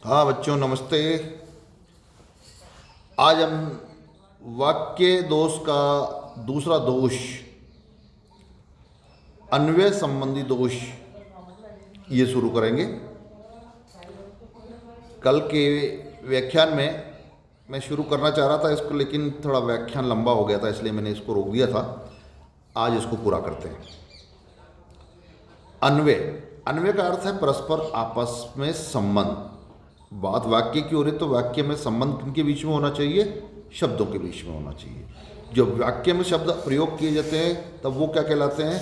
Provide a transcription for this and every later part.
हाँ बच्चों, नमस्ते। आज हम वाक्य दोष का दूसरा दोष, अन्वय संबंधी दोष, ये शुरू करेंगे। कल के व्याख्यान में मैं शुरू करना चाह रहा था इसको, लेकिन थोड़ा व्याख्यान लंबा हो गया था, इसलिए मैंने इसको रोक दिया था। आज इसको पूरा करते हैं। अन्वय अन्वय का अर्थ है परस्पर आपस में संबंध। बात वाक्य की हो रही तो वाक्य में संबंध किनके बीच में होना चाहिए? शब्दों के बीच में होना चाहिए। जब वाक्य में शब्द प्रयोग किए जाते हैं तब वो क्या कहलाते हैं?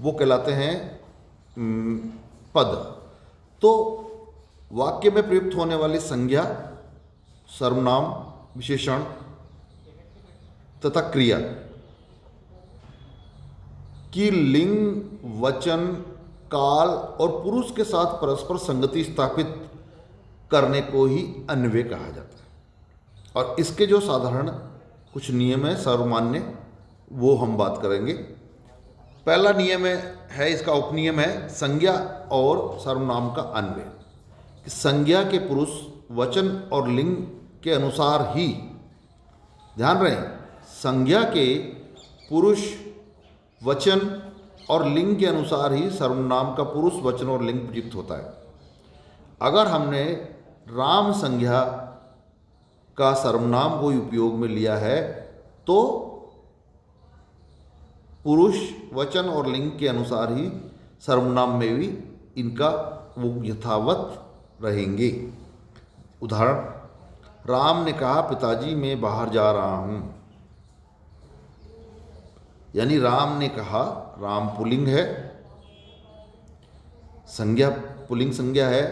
वो कहलाते हैं पद। तो वाक्य में प्रयुक्त होने वाली संज्ञा, सर्वनाम, विशेषण तथा क्रिया की लिंग, वचन, काल और पुरुष के साथ परस्पर संगति स्थापित करने को ही अन्वय कहा जाता है। और इसके जो साधारण कुछ नियम है, सर्वमान्य, वो हम बात करेंगे। पहला नियम है इसका उपनियम है संज्ञा और सर्वनाम का अन्वय। संज्ञा के पुरुष, वचन और लिंग के अनुसार ही, ध्यान रहे, संज्ञा के पुरुष, वचन और लिंग के अनुसार ही सर्वनाम का पुरुष, वचन और लिंग प्रयुक्त होता है। अगर हमने राम संज्ञा का सर्वनाम को उपयोग में लिया है तो पुरुष, वचन और लिंग के अनुसार ही सर्वनाम में भी इनका वो यथावत रहेंगे। उदाहरण, राम ने कहा पिताजी मैं बाहर जा रहा हूं। यानी राम ने कहा, राम पुल्लिंग है, संज्ञा पुल्लिंग संज्ञा है,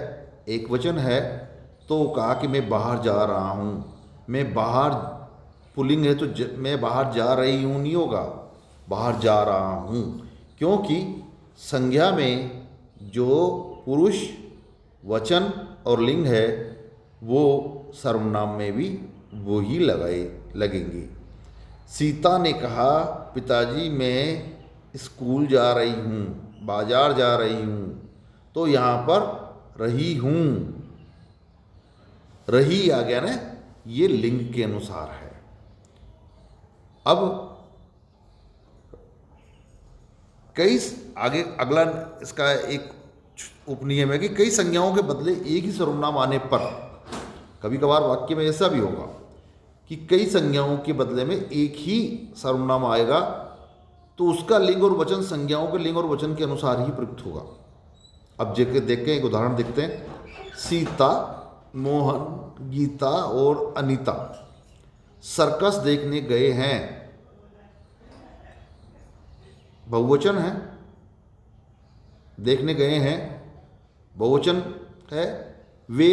एक वचन है, तो कहा कि मैं बाहर जा रहा हूँ। मैं बाहर पुल्लिंग है तो मैं बाहर जा रही हूँ नहीं होगा, बाहर जा रहा हूँ, क्योंकि संज्ञा में जो पुरुष, वचन और लिंग है वो सर्वनाम में भी वो ही लगेंगे। सीता ने कहा पिताजी मैं स्कूल जा रही हूँ, बाजार जा रही हूँ, तो यहाँ पर रही हूँ, रही आ गया ना, ये लिंग के अनुसार है। अब कई आगे अगला इसका एक उपनियम है कि कई संज्ञाओं के बदले एक ही सर्वनाम आने पर, कभी कभार वाक्य में ऐसा भी होगा कि कई संज्ञाओं के बदले में एक ही सर्वनाम आएगा, तो उसका लिंग और वचन संज्ञाओं के लिंग और वचन के अनुसार ही प्रयुक्त होगा। अब देख के एक उदाहरण देखते हैं। सीता, मोहन, गीता और अनीता सर्कस देखने गए हैं। बहुवचन है, देखने गए हैं, बहुवचन है। वे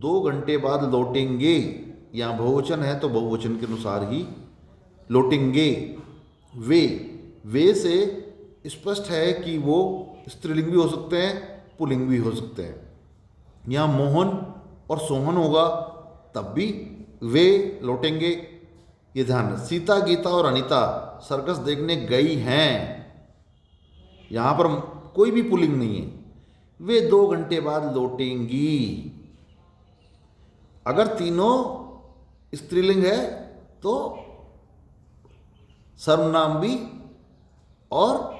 2 घंटे बाद लौटेंगे। यहाँ बहुवचन है तो बहुवचन के अनुसार ही लौटेंगे। वे से स्पष्ट है कि वो स्त्रीलिंग भी हो सकते हैं, पुल्लिंग भी हो सकते हैं। यहाँ मोहन और सोहन होगा तब भी वे लौटेंगे। ये ध्यान। सीता, गीता और अनीता सर्कस देखने गई हैं, यहाँ पर कोई भी पुल्लिंग नहीं है। वे 2 घंटे बाद लौटेंगी। अगर तीनों स्त्रीलिंग है तो सर्वनाम भी और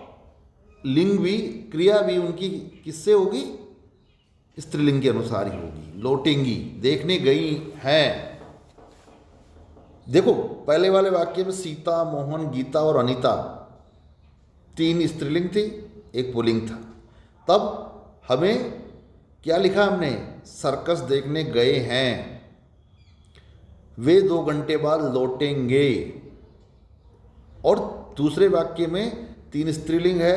लिंग भी, क्रिया भी उनकी किससे होगी? स्त्रीलिंग के अनुसार ही होगी। लौटेंगी, देखने गई हैं। देखो पहले वाले वाक्य में सीता, मोहन, गीता और अनीता 3 स्त्रीलिंग थी, एक पुल्लिंग था। तब हमें क्या लिखा हमने? सर्कस देखने गए हैं, वे 2 घंटे बाद लौटेंगे। और दूसरे वाक्य में 3 स्त्रीलिंग है,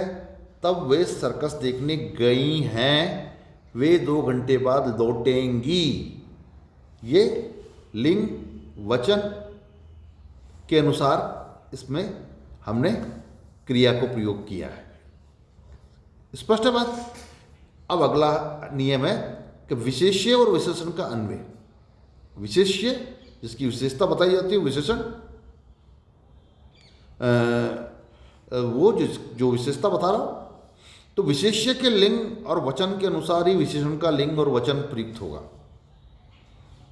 तब वे सर्कस देखने गई हैं, वे 2 घंटे बाद लौटेंगी। ये लिंग, वचन के अनुसार इसमें हमने क्रिया को प्रयोग किया है। स्पष्ट है बात? अब अगला नियम है कि विशेष्य और विशेषण का अन्वय। विशेष्य जिसकी विशेषता बताई जाती है, विशेषण वो जो विशेषता बता रहा हूं, तो विशेष्य के लिंग और वचन के अनुसार ही विशेषण का लिंग और वचन प्रयुक्त होगा।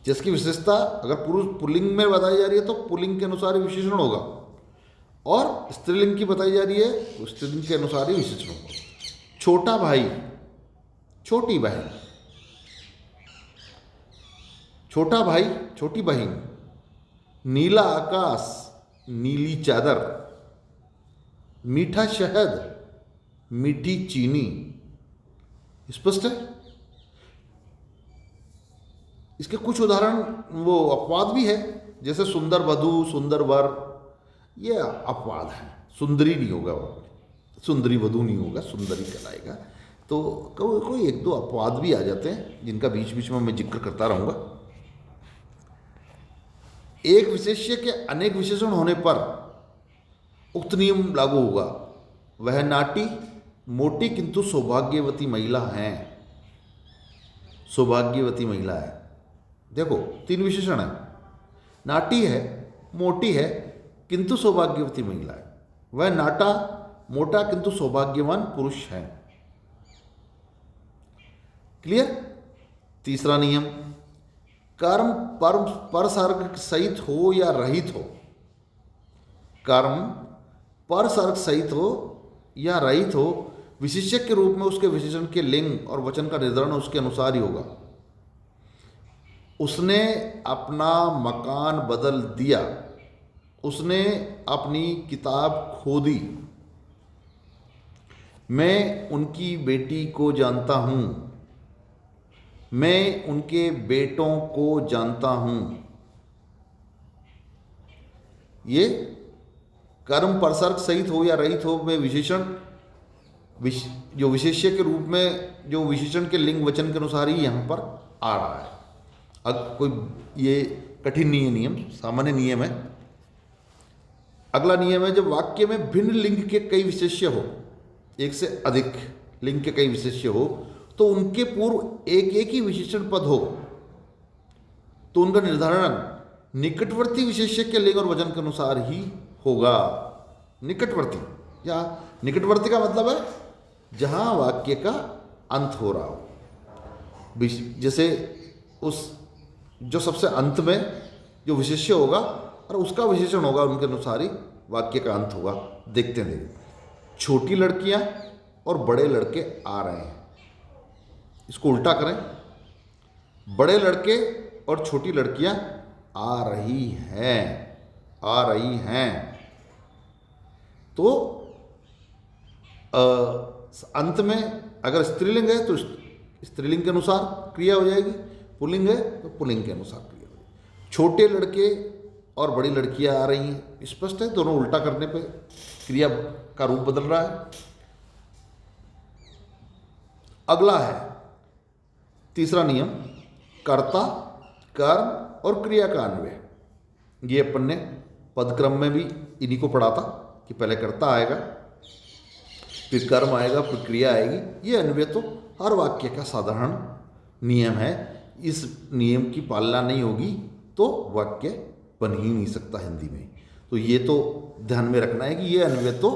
जिसकी विशेषता अगर पुरुष पुल्लिंग में बताई जा रही है तो पुल्लिंग के अनुसार ही विशेषण होगा, और स्त्रीलिंग की बताई जा रही है तो स्त्रीलिंग के अनुसार ही विशेषण होगा। छोटा भाई, छोटी बहन, छोटा भाई, छोटी बहन, नीला आकाश, नीली चादर, मीठा शहद, मीठी चीनी। स्पष्ट है। इसके कुछ उदाहरण वो अपवाद भी है, जैसे सुंदर वधु, सुंदर वर, ये अपवाद है। सुंदरी नहीं होगा, सुंदरी वधु नहीं होगा, सुंदरी कहलाएगा। तो कोई एक दो अपवाद भी आ जाते हैं जिनका बीच बीच में मैं जिक्र करता रहूँगा। एक विशेष्य के अनेक विशेषण होने पर उक्त नियम लागू होगा। वह नाटी, मोटी किंतु सौभाग्यवती महिला है। सौभाग्यवती महिला है। देखो 3 विशेषण है, नाटी है, मोटी है किंतु सौभाग्यवती महिला है। वह नाटा, मोटा किंतु सौभाग्यवान पुरुष है। क्लियर। तीसरा नियम, कर्म परसर्ग सहित हो या रहित हो। कर्म परसर्ग सहित हो या रहित हो, विशेषक के रूप में उसके विशेषण के लिंग और वचन का निर्धारण उसके अनुसार ही होगा। उसने अपना मकान बदल दिया, उसने अपनी किताब खो दी, मैं उनकी बेटी को जानता हूँ, मैं उनके बेटों को जानता हूँ। ये कर्म परसर्ग सहित हो या रहित हो में विशेषण जो विशेष्य के रूप में जो विशेषण के लिंग वचन के अनुसार ही यहाँ पर आ रहा है। अब कोई ये कठिन नहीं है नियम, सामान्य नियम है। अगला नियम है, जब वाक्य में भिन्न लिंग के कई विशेष्य हो, एक से अधिक लिंग के कई विशेष्य हो, तो उनके पूर्व एक एक ही विशेषण पद हो तो उनका निर्धारण निकटवर्ती विशेष्य के लिंग और वचन के अनुसार ही होगा। निकटवर्ती, या निकटवर्ती का मतलब है जहां वाक्य का अंत हो रहा हो। जैसे उस जो सबसे अंत में जो विशेष्य होगा और उसका विशेषण होगा, उनके अनुसार ही वाक्य का अंत होगा। देखते हैं, छोटी लड़कियां और बड़े लड़के आ रहे हैं। इसको उल्टा करें, बड़े लड़के और छोटी लड़कियां आ रही हैं, आ रही हैं। तो अंत में अगर स्त्रीलिंग है तो स्त्रीलिंग के अनुसार क्रिया हो जाएगी, पुल्लिंग है तो पुल्लिंग के अनुसार क्रिया हो जाएगी। छोटे लड़के और बड़ी लड़कियां आ रही हैं, स्पष्ट है। दोनों उल्टा करने पे क्रिया का रूप बदल रहा है। अगला है तीसरा नियम, कर्ता, कर्म और क्रिया का अन्वय। ये अपन ने पदक्रम में भी इन्हीं को पढ़ा था कि पहले कर्ता आएगा, फिर कर्म आएगा, फिर क्रिया आएगी। ये अन्वय तो हर वाक्य का साधारण नियम है। इस नियम की पालना नहीं होगी तो वाक्य बन ही नहीं सकता हिंदी में। तो ये तो ध्यान में रखना है कि ये अन्वय तो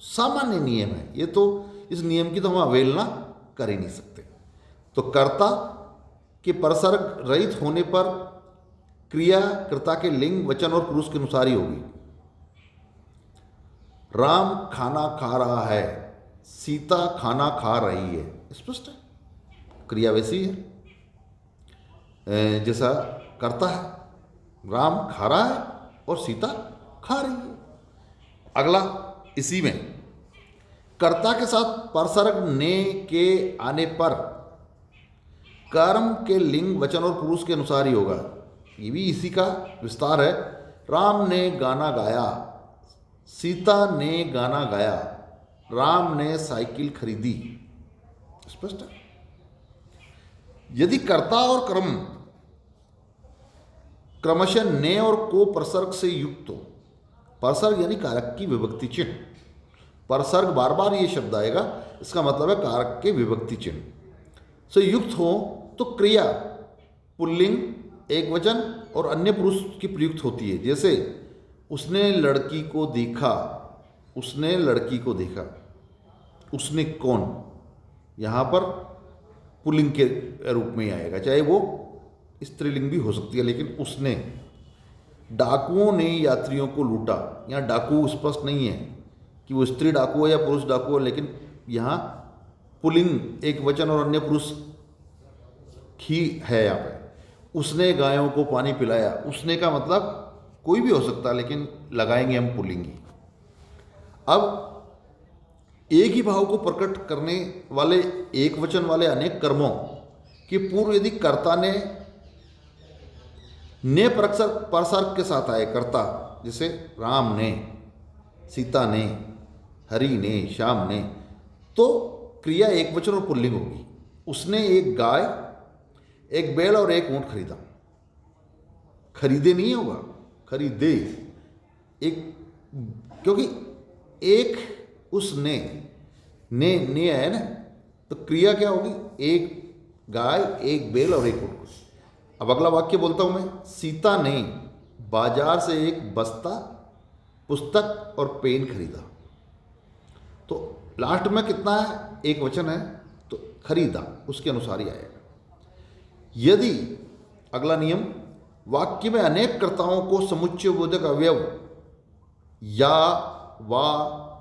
सामान्य नियम है, ये तो इस नियम की तो हम अवहेलना कर ही नहीं सकते। तो कर्ता के परसर्ग रहित होने पर क्रिया कर्ता के लिंग, वचन और पुरुष के अनुसार ही होगी। राम खाना खा रहा है, सीता खाना खा रही है। स्पष्ट है, क्रिया वैसी है जैसा करता है। राम खा रहा है और सीता खा रही है। अगला इसी में कर्ता के साथ परसर्ग ने के आने पर कर्म के लिंग, वचन और पुरुष के अनुसार ही होगा। ये भी इसी का विस्तार है। राम ने गाना गाया, सीता ने गाना गाया, राम ने साइकिल खरीदी। स्पष्ट है। यदि कर्ता और कर्म क्रमशः ने और को परसर्ग से युक्त हो, परसर्ग यानी कारक की विभक्ति चिन्ह, परसर्ग बार बार ये शब्द आएगा, इसका मतलब है कारक के विभक्ति चिन्ह से युक्त हो तो क्रिया पुल्लिंग, एक वचन और अन्य पुरुष की प्रयुक्त होती है। जैसे उसने लड़की को देखा, उसने लड़की को देखा। उसने कौन, यहाँ पर पुल्लिंग के रूप में ही आएगा, चाहे वो स्त्रीलिंग भी हो सकती है, लेकिन उसने, डाकुओं ने यात्रियों को लूटा। यहाँ डाकू स्पष्ट नहीं है कि वो स्त्री डाकू है या पुरुष डाकू है, लेकिन यहाँ पुल्लिंग एक वचन और अन्य पुरुष ही है। यहाँ पे उसने गायों को पानी पिलाया। उसने का मतलब कोई भी हो सकता है, लेकिन लगाएंगे हम पुल्लिंगी। अब एक ही भाव को प्रकट करने वाले एक वचन वाले अनेक कर्मों के पूर्व यदि कर्ता ने परसर्ग के साथ आए, कर्ता जैसे राम ने, सीता ने, हरि ने, श्याम ने, तो क्रिया एक वचन और पुल्लिंग होगी। उसने एक गाय, एक बैल और एक ऊंट खरीदा। खरीदे नहीं होगा, खरीदे एक, क्योंकि एक उसने ने है ना, तो क्रिया क्या होगी? एक गाय, एक बैल और एक ऊंट। अब अगला वाक्य बोलता हूं मैं। सीता ने बाजार से एक बस्ता, पुस्तक और पेन खरीदा। तो लास्ट में कितना है? एक वचन है, तो खरीदा उसके अनुसार ही आएगा। यदि अगला नियम, वाक्य में अनेक कर्ताओं को समुच्चय बोधक अवयव या वा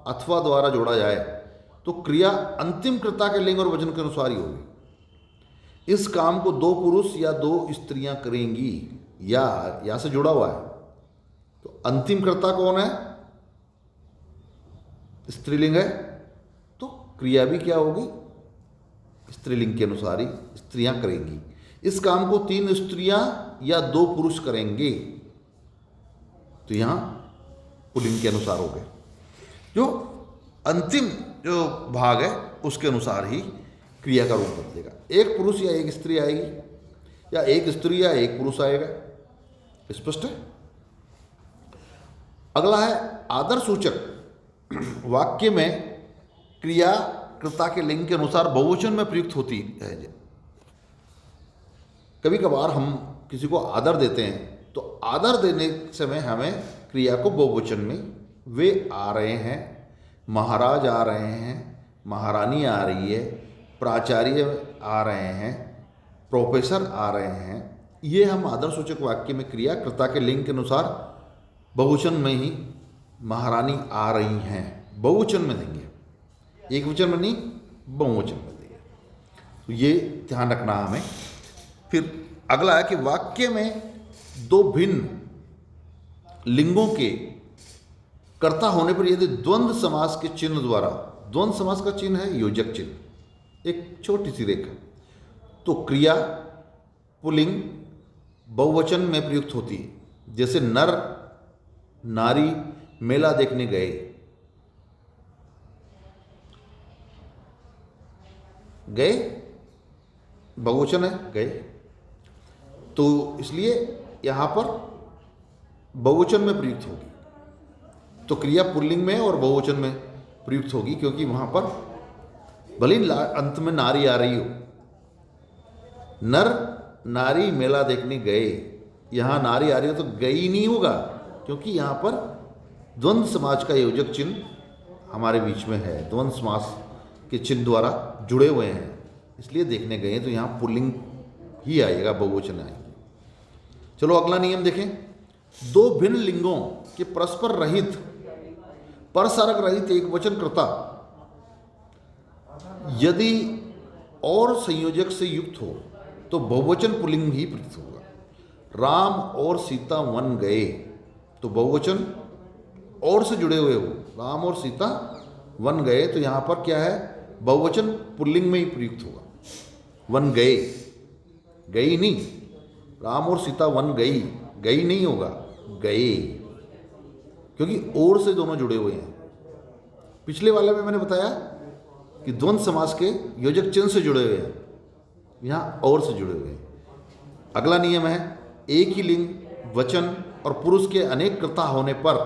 अथवा द्वारा जोड़ा जाए तो क्रिया अंतिम कर्ता के लिंग और वचन के अनुसार ही होगी। इस काम को दो पुरुष या दो स्त्रियां करेंगी। या से जुड़ा हुआ है, तो अंतिम कर्ता कौन है? स्त्रीलिंग है, तो क्रिया भी क्या होगी? स्त्रीलिंग के अनुसार ही स्त्रियां करेंगी। इस काम को तीन स्त्रियां या दो पुरुष करेंगे, तो यहां पुल्लिंग के अनुसार हो गए। जो अंतिम जो भाग है उसके अनुसार ही क्रिया का रूप बदलेगा। एक पुरुष या एक स्त्री आएगी, या एक स्त्री या एक पुरुष आएगा। स्पष्ट है? अगला है आदर सूचक। वाक्य में क्रिया कर्ता के लिंग के अनुसार बहुवचन में प्रयुक्त होती है। कभी कभार हम किसी को आदर देते हैं, तो आदर देने समय हमें क्रिया को बहुवचन में, वे आ रहे हैं, महाराज आ रहे हैं, महारानी आ रही है, प्राचार्य आ रहे हैं, प्रोफेसर आ रहे हैं, ये हम आदर सूचक वाक्य में क्रिया कर्ता के लिंग के अनुसार बहुवचन में ही, महारानी आ रही हैं, बहुवचन में देंगे, एक वचन में नहीं, बहुवचन में देंगे। तो ये ध्यान रखना हमें। फिर अगला है कि वाक्य में दो भिन्न लिंगों के कर्ता होने पर यदि द्वंद्व समास के चिन्ह द्वारा, द्वंद्व समास का चिन्ह है योजक चिन्ह, एक छोटी सी रेखा, तो क्रिया पुल्लिंग बहुवचन में प्रयुक्त होती है। जैसे नर नारी मेला देखने गए, गए बहुवचन है, गए, तो इसलिए यहां पर बहुवचन में प्रयुक्त होगी। तो क्रिया पुल्लिंग में और बहुवचन में प्रयुक्त होगी, क्योंकि वहां पर भले ही अंत में नारी आ रही हो। नर नारी मेला देखने गए, यहां नारी आ रही हो तो गई नहीं होगा, क्योंकि यहां पर द्वंद्व समाज का योजक चिन्ह हमारे बीच में है, द्वंद्व समास के चिन्ह द्वारा जुड़े हुए हैं, इसलिए देखने गए, तो यहां पुल्लिंग ही आएगा, बहुवचन आएगी। चलो अगला नियम देखें। दो भिन्न लिंगों के परस्पर रहित, परसर्ग रहित एक वचन कर्ता यदि और संयोजक से युक्त हो तो बहुवचन पुल्लिंग ही प्रयुक्त होगा। राम और सीता वन गए, तो बहुवचन और से जुड़े हुए हो, राम और सीता वन गए, तो यहां पर क्या है? बहुवचन पुल्लिंग में ही प्रयुक्त होगा। वन गए, गई नहीं, राम और सीता वन गई, गई नहीं होगा, गए, क्योंकि और से दोनों जुड़े हुए हैं। पिछले वाले में मैंने बताया कि द्वंद्व समास के योजक चिन्ह से जुड़े हुए हैं, यहाँ और से जुड़े हुए हैं। अगला नियम है, एक ही लिंग, वचन और पुरुष के अनेक कर्ता होने पर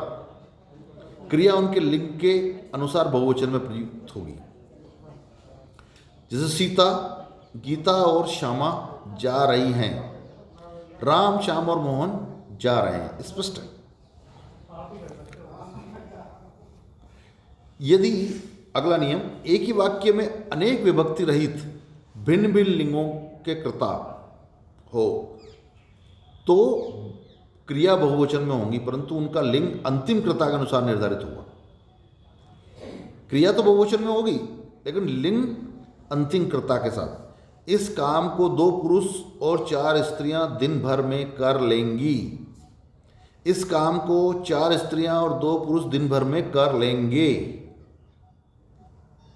क्रिया उनके लिंग के अनुसार बहुवचन में प्रयुक्त होगी। जैसे सीता, गीता और श्यामा जा रही हैं, राम, श्याम और मोहन जा रहे हैं। स्पष्ट है। यदि अगला नियम, एक ही वाक्य में अनेक विभक्ति रहित भिन्न भिन्न लिंगों के कर्ता हो तो क्रिया बहुवचन में होंगी, परंतु उनका लिंग अंतिम कर्ता के अनुसार निर्धारित होगा। क्रिया तो बहुवचन में होगी लेकिन लिंग अंतिम कर्ता के साथ। इस काम को 2 पुरुष और 4 स्त्रियां दिन भर में कर लेंगी। इस काम को 4 स्त्रियां और 2 पुरुष दिन भर में कर लेंगे।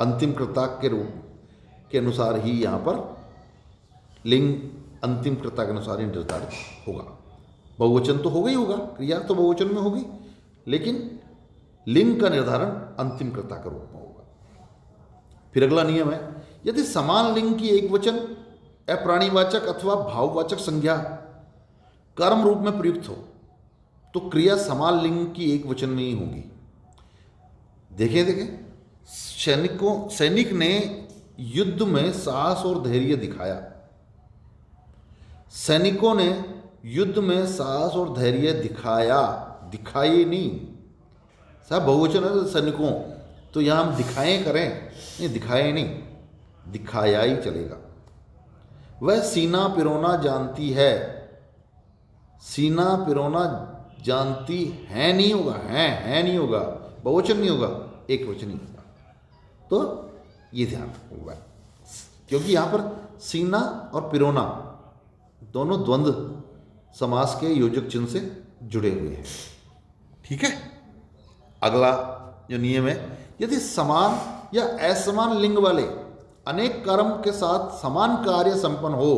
अंतिम कर्ता के रूप के अनुसार ही यहाँ पर लिंग अंतिम कर्ता के अनुसार ही निर्धारित होगा। बहुवचन तो होगा ही होगा, क्रिया तो बहुवचन में होगी, लेकिन लिंग का निर्धारण अंतिम कर्ता के रूप में होगा। फिर अगला नियम है, यदि समान लिंग की एक वचन अप्राणीवाचक अथवा भाववाचक संज्ञा कर्म रूप में प्रयुक्त हो तो क्रिया समान लिंग की एक वचन में ही होगी। देखें सैनिक ने युद्ध में साहस और धैर्य दिखाया। सैनिकों ने युद्ध में साहस और धैर्य दिखाया, दिखाए नहीं साहब, बहुवचन है सैनिकों, तो यहाँ हम दिखाएं करें, नहीं दिखाए नहीं, दिखाया ही चलेगा। वह सीना पिरोना जानती है। सीना पिरोना जानती है नहीं होगा, है नहीं होगा, बहुवचन नहीं होगा, एक वचन ही होगा। तो ये ध्यान होगा, क्योंकि यहाँ पर सीना और पिरोना दोनों द्वंद्व समास के योजक चिन्ह से जुड़े हुए हैं। ठीक है। अगला जो नियम है, यदि समान या असमान लिंग वाले अनेक कर्म के साथ समान कार्य संपन्न हो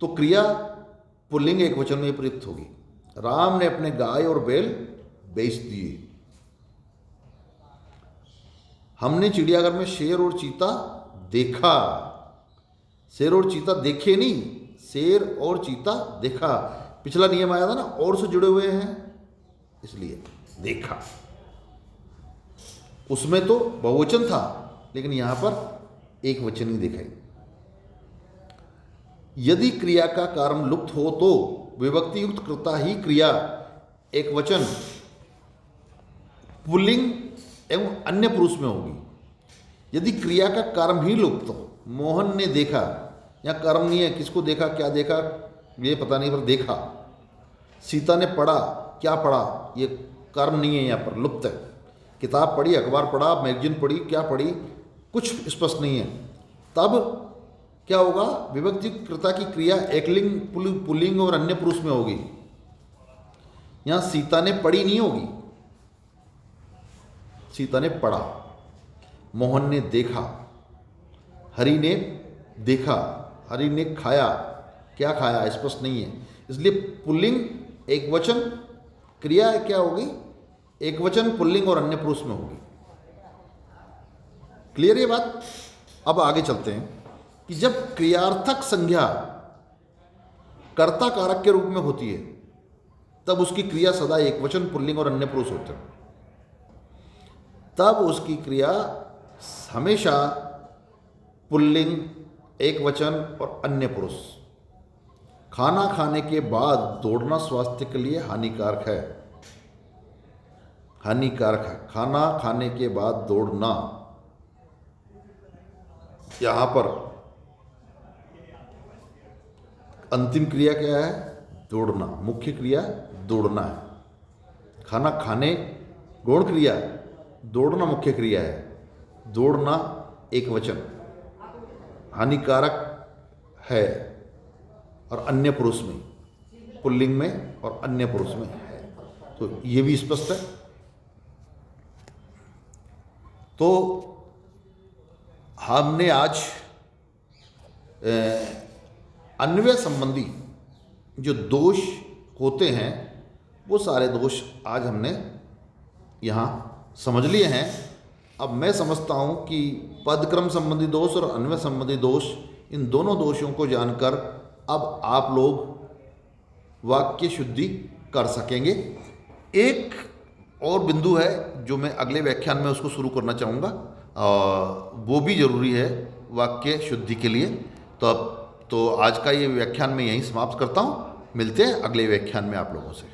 तो क्रिया पुल्लिंग एक वचन में प्रयुक्त होगी। राम ने अपने गाय और बैल बेच दिए। हमने चिड़ियाघर में शेर और चीता देखा। शेर और चीता देखे नहीं, शेर और चीता देखा। पिछला नियम आया था ना, और से जुड़े हुए हैं, इसलिए देखा। उसमें तो बहुवचन था, लेकिन यहां पर एक वचन ही दिखाई। यदि क्रिया का कारण लुप्त हो तो विभक्ति युक्त कर्ता ही क्रिया एक वचन पुल्लिंग एवं अन्य पुरुष में होगी। यदि क्रिया का कर्म ही लुप्त हो, मोहन ने देखा, या कर्म नहीं है, किसको देखा, क्या देखा ये पता नहीं, पर देखा। सीता ने पढ़ा, क्या पढ़ा, ये कर्म नहीं है, यहाँ पर लुप्त है। किताब पढ़ी, अखबार पढ़ा, मैगजीन पढ़ी, क्या पढ़ी, कुछ स्पष्ट नहीं है। तब क्या होगा, विभक्ति कर्ता की क्रिया एकलिंग पुल्लिंग और अन्य पुरुष में होगी। यहाँ सीता ने पढ़ी नहीं होगी, सीता ने पढ़ा। मोहन ने देखा, हरि ने देखा, हरि ने खाया, क्या खाया स्पष्ट नहीं है, इसलिए पुल्लिंग एक वचन, क्रिया क्या होगी, एक वचन पुल्लिंग और अन्य पुरुष में होगी। क्लियर ये बात। अब आगे चलते हैं कि जब क्रियार्थक संज्ञा कर्ता कारक के रूप में होती है तब उसकी क्रिया सदा एक वचन पुल्लिंग और अन्य पुरुष होते हैं। तब उसकी क्रिया हमेशा पुल्लिंग एक वचन और अन्य पुरुष। खाना खाने के बाद दौड़ना स्वास्थ्य के लिए हानिकारक है, हानिकारक है। खाना खाने के बाद दौड़ना, यहां पर अंतिम क्रिया क्या है, दौड़ना। मुख्य क्रिया दौड़ना है। खाना खाने गौण क्रिया, दौड़ना मुख्य क्रिया है। दौड़ना एक वचन, हानिकारक है और अन्य पुरुष में, पुल्लिंग में और अन्य पुरुष में है, तो ये भी स्पष्ट है। तो हमने आज अन्वय संबंधी जो दोष होते हैं वो सारे दोष आज हमने यहाँ समझ लिए हैं। अब मैं समझता हूँ कि पदक्रम संबंधी दोष और अन्वय संबंधी दोष, इन दोनों दोषों को जानकर अब आप लोग वाक्य शुद्धि कर सकेंगे। एक और बिंदु है जो मैं अगले व्याख्यान में उसको शुरू करना चाहूँगा, वो भी ज़रूरी है वाक्य शुद्धि के लिए। तो आज का ये व्याख्यान मैं यहीं समाप्त करता हूँ। मिलते हैं अगले व्याख्यान में आप लोगों से।